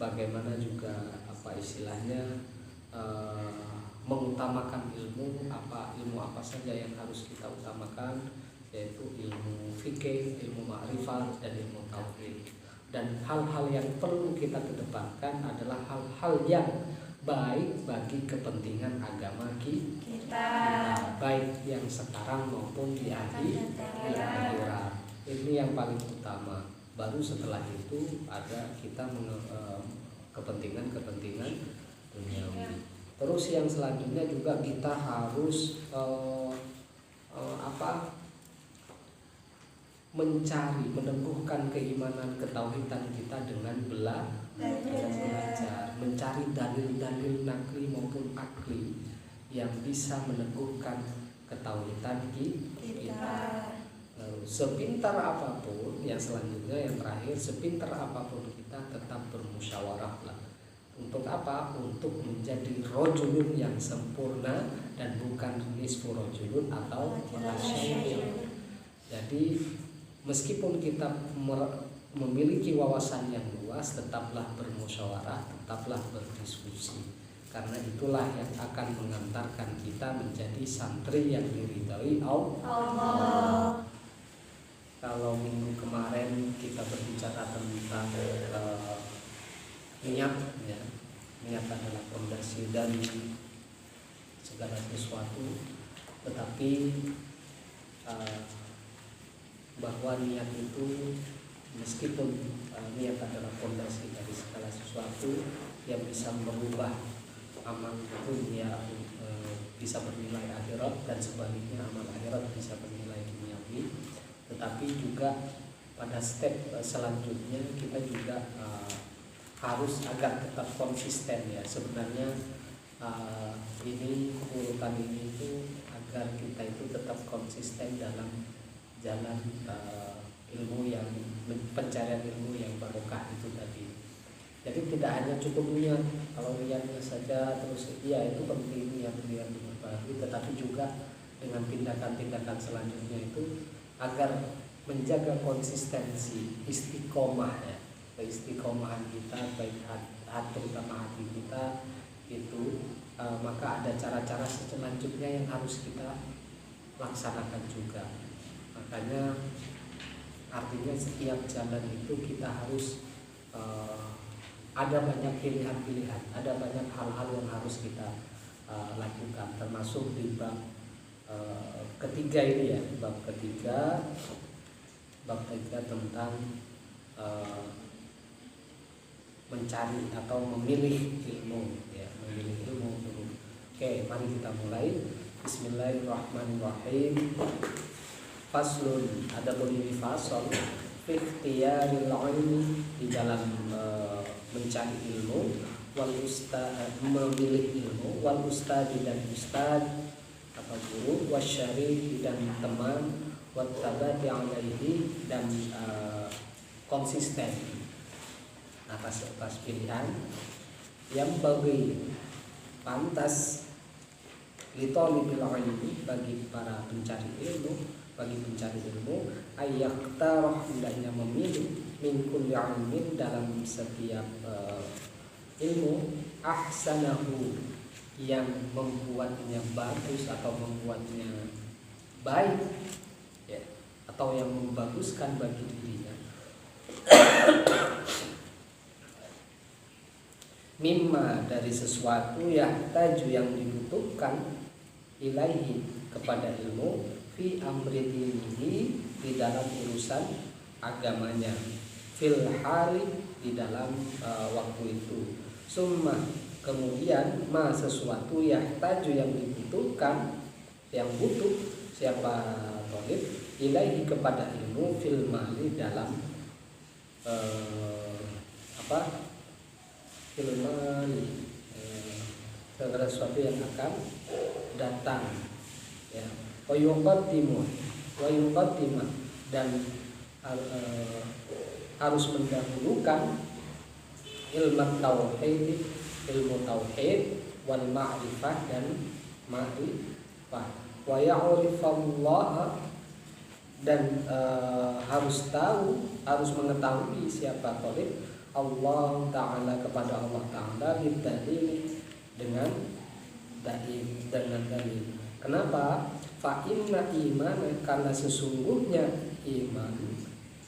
bagaimana juga apa istilahnya mengutamakan ilmu apa saja yang harus kita utamakan, yaitu ilmu fikih, ilmu ma'rifat, dan ilmu tauhid. Dan hal-hal yang perlu kita kedepankan adalah hal-hal yang baik bagi kepentingan agama kita, baik yang sekarang maupun di akhirat. Ini yang paling utama. Baru setelah itu ada kita kepentingan duniawi. Terus yang selanjutnya juga kita harus meneguhkan keimanan ketauhidan kita dengan belajar, mencari dalil-dalil nakli maupun akli yang bisa meneguhkan ketauhidan kita. Sepintar apapun, yang selanjutnya yang terakhir, sepintar apapun kita tetap bermusyawarah lah. Untuk apa? Untuk menjadi rojulun yang sempurna dan bukan nisfu rojulun atau syai'un. Jadi meskipun kita memiliki wawasan yang luas, tetaplah bermusyawarah, tetaplah berdiskusi. Karena itulah yang akan mengantarkan kita menjadi santri yang diridhoi Allah. Kalau minggu kemarin kita berbicara tentang niat, ya. Niat adalah fondasi dari segala sesuatu, tetapi bahwa niat itu meskipun niat adalah fondasi dari segala sesuatu yang bisa merubah amal dunia bisa bernilai akhirat, dan sebaliknya amal akhirat bisa bernilai duniawi, tetapi juga pada step selanjutnya kita juga harus agar tetap konsisten, ya. Sebenarnya ini urutan ini itu agar kita itu tetap konsisten dalam jalan ilmu yang pencarian ilmu yang barokah itu tadi. Jadi tidak hanya cukup niat, kalau niatnya saja terus ya itu penting, niat diperbarui, tetapi juga dengan tindakan-tindakan selanjutnya itu agar menjaga konsistensi istiqomah, ya. Keistiqomahan kita, baik terutama hati kita itu, maka ada cara-cara selanjutnya yang harus kita laksanakan juga. Makanya artinya setiap jalan itu kita harus ada banyak pilihan-pilihan, ada banyak hal-hal yang harus kita lakukan, termasuk di bab ketiga ini, ya, bab ketiga tentang mencari atau memilih ilmu, ya, memilih ilmu dulu. Oke, mari kita mulai. Bismillahirrahmanirrahim. Faslun, ada bunyi fasal fi ikhtiyaril ilmi, di dalam mencari ilmu, wal ustad, memilih ilmu, wal ustadi, dan ustad atau guru, wasyariki, dan teman, wat tabati alaihi, dan konsisten atas pilihan, yang bagi pantas litolibil ilmi, bagi para pencari ilmu, ayyaktarah, hendaknya memilih min kulli ilmin, dalam setiap ilmu, ahsanahu, yang membuatnya bagus atau membuatnya baik, ya, atau yang membaguskan bagi dirinya, mimma, dari sesuatu, yahtaju, yang dibutuhkan, ilaihi, kepada ilmu, fi amri dinihi, di dalam urusan agamanya, fil hali, di dalam waktu itu, summa, kemudian, ma, sesuatu, yahtaju, yang dibutuhkan, yang butuh siapa thalib, ilaihi, kepada ilmu, fil mali, dalam ilmani, segala sesuatu yang akan datang, ya. Wa yuqaddimu, dan harus mendahulukan ilmu tauhid, wal ma'rifah, dan ma'rifah, wa ya'rifallah, dan harus mengetahui siapa thalib, Allah Ta'ala kepada Allah Ta'ala bidalil dengan dalil. Kenapa? Fa inna iman, karena sesungguhnya iman,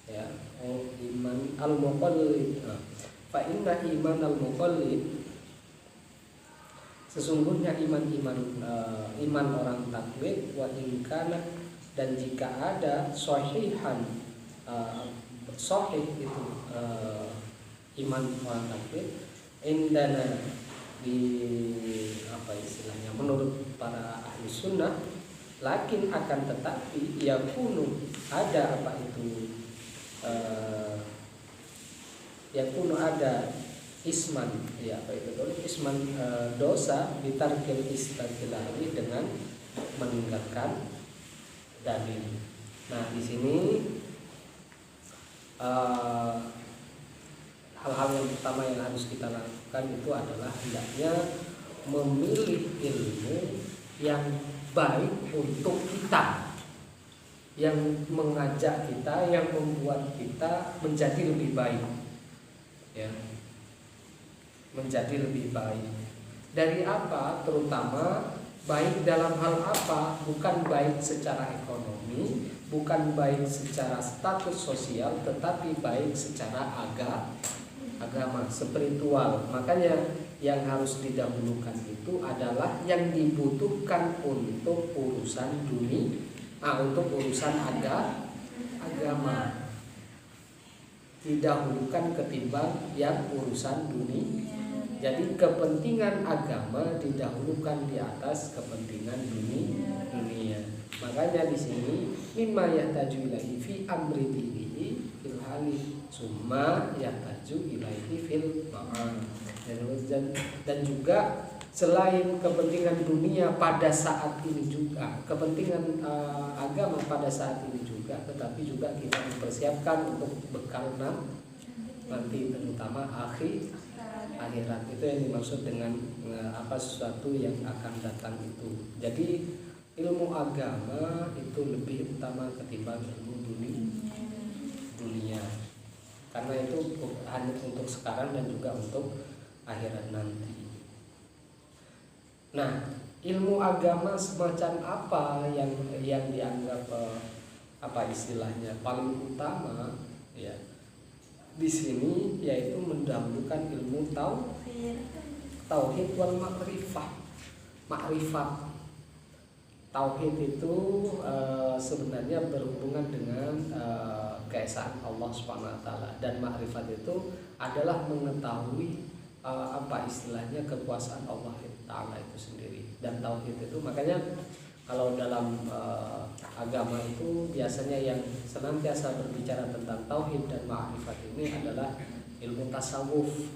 ya, iman al-muqallid. Fa inna iman al-muqallid, sesungguhnya iman orang taklid, wa in kana, dan jika ada sahihan, sahih itu iman orang taklid, indana, di apa istilahnya, menurut para ahli sunnah, lakin akan tetapi yakunu ada apa itu, yakunu ada isman, ya apa itu isman, dosa bitarkil istiqlali, dengan meninggalkan dalil. Nah di sini hal-hal yang pertama yang harus kita lakukan itu adalah hendaknya memilih ilmu yang baik untuk kita, yang mengajak kita, yang membuat kita menjadi lebih baik, ya, menjadi lebih baik. Dari apa? Terutama baik dalam hal apa? Bukan baik secara ekonomi, bukan baik secara status sosial, tetapi baik secara agama, spiritual. Makanya yang harus didahulukan itu adalah yang dibutuhkan untuk urusan dunia, untuk urusan agama, didahulukan ketimbang yang urusan dunia. Jadi kepentingan agama didahulukan di atas kepentingan dunia. Makanya di sini mimma yahtaju ilaihi fi amri dinihi fil hali summa yahtaju ilaihi fil ma'al. Dan juga selain kepentingan dunia pada saat ini juga, kepentingan agama pada saat ini juga, tetapi juga kita mempersiapkan untuk bekal nanti, terutama akhirat. Itu yang dimaksud dengan sesuatu yang akan datang itu. Jadi ilmu agama itu lebih utama ketimbang ilmu dunia, karena itu hanya untuk sekarang dan juga untuk akhirat nanti. Nah, ilmu agama semacam apa yang dianggap istilahnya paling utama, ya, di sini yaitu mendahulukan ilmu tauhid wal makrifat. Tauhid itu sebenarnya berhubungan dengan keesaan Allah Subhanahu wa taala, dan makrifat itu adalah mengetahui istilahnya kekuasaan Allah Ta'ala itu sendiri. Dan tauhid itu, makanya kalau dalam agama itu biasanya yang senantiasa berbicara tentang tauhid dan makrifat ini adalah ilmu tasawuf.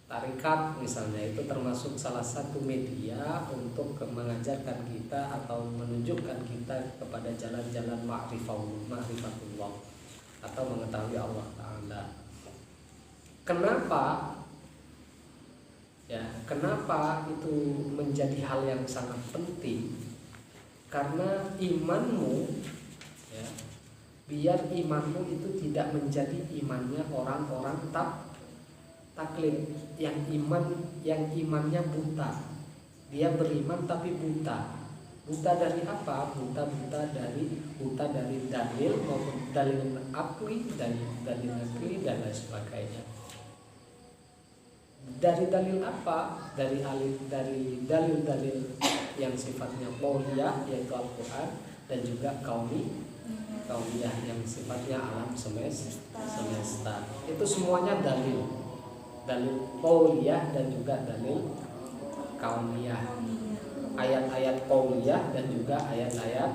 Tarikat misalnya itu termasuk salah satu media untuk mengajarkan kita atau menunjukkan kita kepada jalan-jalan ma'rifatullah atau mengetahui Allah Ta'ala. Kenapa itu menjadi hal yang sangat penting? Karena imanmu, ya, biar imanmu itu tidak menjadi imannya orang-orang taklid, yang imannya buta. Dia beriman tapi buta. Buta dari apa? Buta dari dalil maupun dalil akli, dalil akli dan lain sebagainya. Dari dalil apa? Dari dalil-dalil yang sifatnya qauliyah, yaitu Al-Quran, dan juga kauniyah yang sifatnya alam semesta. Itu semuanya dalil qauliyah dan juga dalil kauniyah. Ayat-ayat qauliyah dan juga ayat-ayat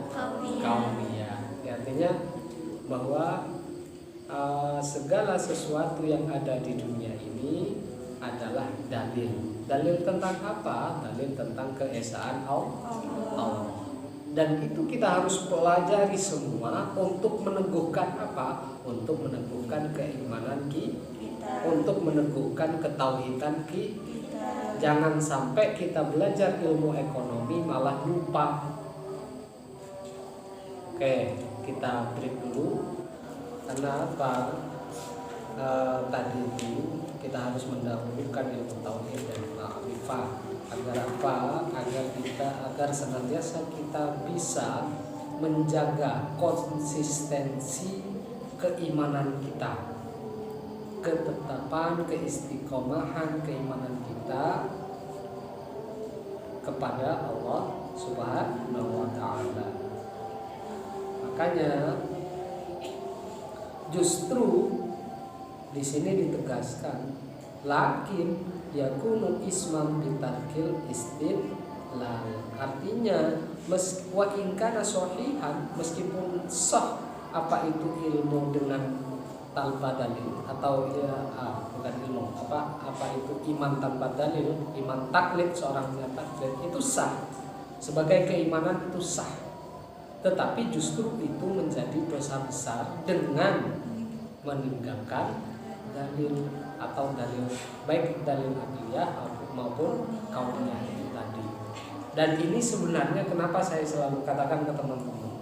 kauniyah. Artinya bahwa segala sesuatu yang ada di dunia ini adalah dalil. Dalil tentang apa? Dalil tentang keesaan Allah. Dan itu kita harus pelajari semua untuk meneguhkan apa? Untuk meneguhkan keimanan kita, untuk meneguhkan ketauhidan kita. Jangan sampai kita belajar ilmu ekonomi malah lupa. Oke, kita break dulu. Karena apa? tadi itu kita harus mendahulukan ilmu tauhid dan ma'rifah. Agar apa? Agar senantiasa kita bisa menjaga konsistensi keimanan kita, ketetapan, keistiqomahan keimanan kita kepada Allah Subhanahu wa taala. Makanya justru di sini ditegaskan lakin yakunu isman bitarkil istidlal. Artinya wa in kana sahihan, meskipun sah apa itu ilmu dengan tanpa dalil, atau bukan ilmu, apa itu iman tanpa dalil, iman taklid, seorang punya taklid itu sah, sebagai keimanan itu sah, tetapi justru itu menjadi dosa besar dengan meninggalkan dalil atau dalil, baik dalil aqliyah maupun kauniyah itu tadi. Dan ini sebenarnya kenapa saya selalu katakan ke teman-teman,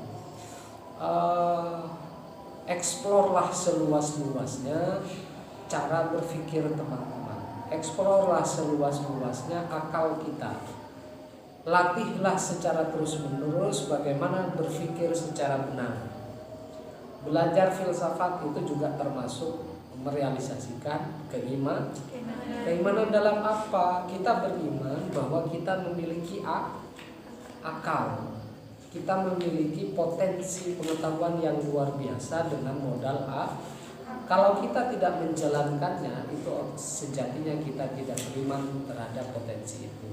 eksplorlah seluas-luasnya cara berpikir teman-teman, eksplorlah seluas-luasnya akal kita, latihlah secara terus-menerus bagaimana berpikir secara benar. Belajar filsafat itu juga termasuk merealisasikan keimanan dalam apa? Kita beriman bahwa kita memiliki akal, kita memiliki potensi pengetahuan yang luar biasa dengan modal Kalau kita tidak menjalankannya, itu sejatinya kita tidak beriman terhadap potensi itu.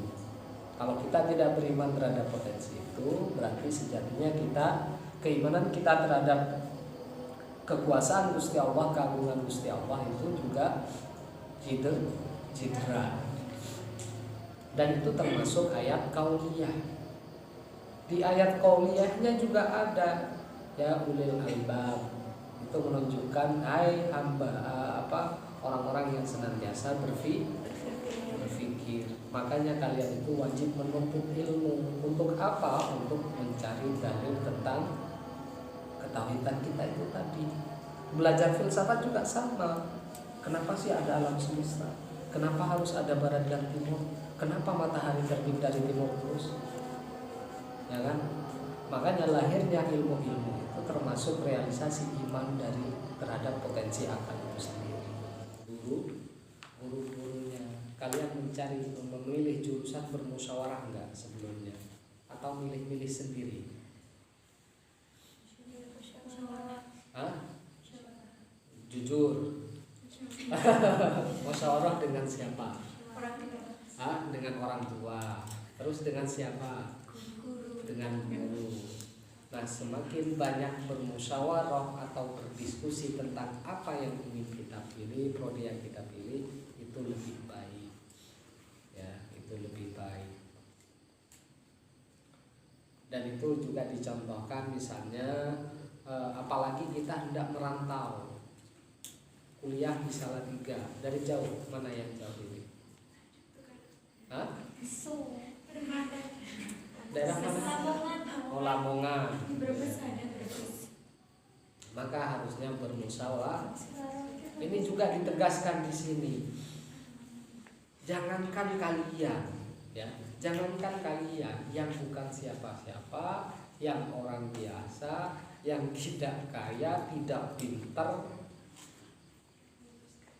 Kalau kita tidak beriman terhadap potensi itu, berarti sejatinya keimanan kita terhadap kekuasaan Gusti Allah, keagungan Gusti Allah itu juga cedera. Dan itu termasuk ayat kauliyah. Di ayat kauliyahnya juga ada ya ulil albab, itu menunjukkan orang-orang yang senantiasa berpikir. Makanya kalian itu wajib menuntut ilmu. Untuk apa? Untuk mencari dalil tentang ketauhidan kita itu tadi. Belajar filsafat juga sama. Kenapa sih ada alam semesta? Kenapa harus ada barat dan timur? Kenapa matahari terbit dari timur terus? Ya kan? Makanya lahirnya ilmu-ilmu itu termasuk realisasi iman terhadap potensi akal itu sendiri. Guru-gurunya, kalian memilih jurusan bermusyawarah enggak sebelumnya? Atau milih-milih sendiri? Jujur. Musyawarah dengan siapa? Dengan orang tua. Terus dengan siapa? Dengan guru. Nah, semakin banyak bermusyawarah atau berdiskusi tentang apa yang ingin kita pilih, prodi yang kita pilih, itu lebih baik. Ya, itu lebih baik. Dan itu juga dicontohkan misalnya, apalagi kita hendak merantau, kuliah di Salatiga, dari jauh, mana yang jauh ini? Daerah mana? Lamongan. Maka harusnya bermusyawarah. Ini juga ditegaskan di sini. Jangankan kalian, ya, jangankan kalian yang bukan siapa-siapa, yang orang biasa, yang tidak kaya, tidak pintar,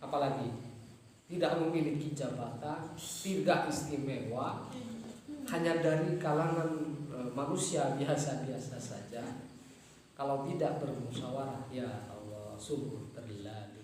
apalagi tidak memiliki jabatan, tidak istimewa, hanya dari kalangan manusia biasa-biasa saja. Kalau tidak bermusyawarah, ya Allah, sungguh terlalu